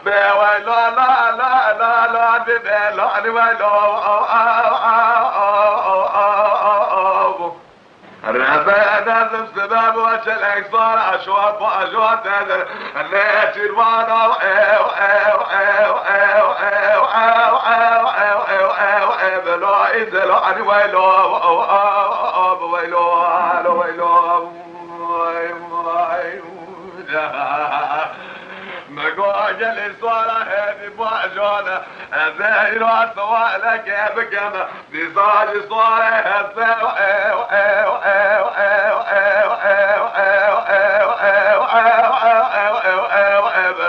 لا لا لا لا لا ربنا السباب وشلك صار اشواط واشواط اللي ترمانا بلا إذا لا أنا ويلو ويلو ويلو مقاجل الصالة هذه باجونة الزهر والصوالة كيف كما بصال الصالة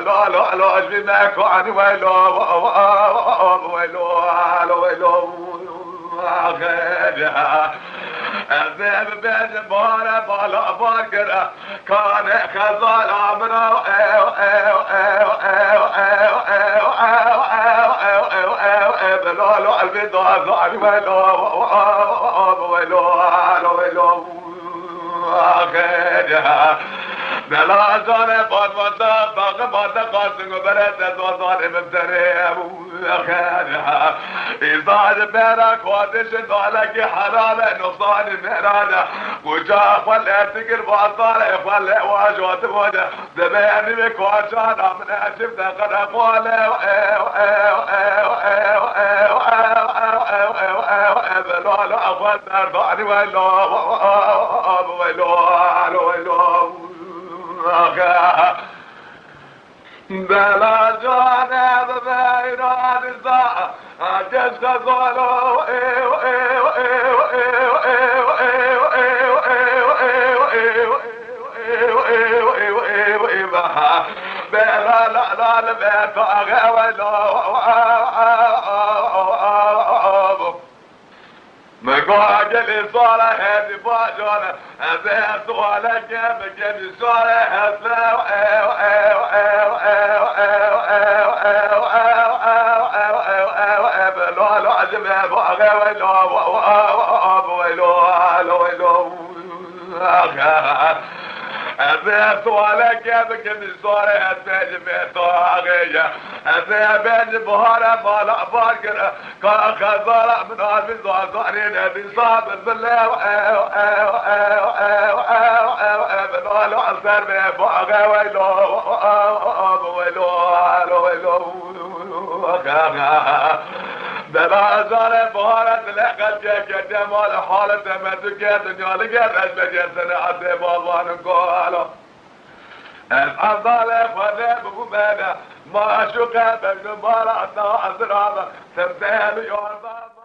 لا لا لا اجبي معك وعني ويلو ويلو ويلو الذهب بين بارة بالا باكرة كان خزال عمره بلالو البيضاء ظهري ويلو بلا زانه بادمانده باقی مانده قاسم و برد دوزانه مبتریم خیرها ایزاد بیرک خودش دالکی حلاله نصان میراده کجا خله تگر بازاره خله واجوات بوده دبیانی بکوچان امن عجب دقر قوله بلالو اخوان دردانی ویلو بلا جانب بیران زا عجز غزالو بلا لا لا البيت ويلو مقاجل صالة هذه باجونة هذه صالة جيب صالة بلو عزم ويلو هذه صالة جيب صالة هذه بيطاغية هذه بين بهارة مالا باكرة كان خزارة من هذه الزعزارين هذه صابر بالله بنالو عصر بيباغي ويلو بلا زال بهارة الأقل جاك جمال حالة مدوكة دنيا لقيت أجل سنة عدي بابان قالوا الأفضل فذيب بمانا ما شكت بجمال عطا أسرابا تمثيل يوردان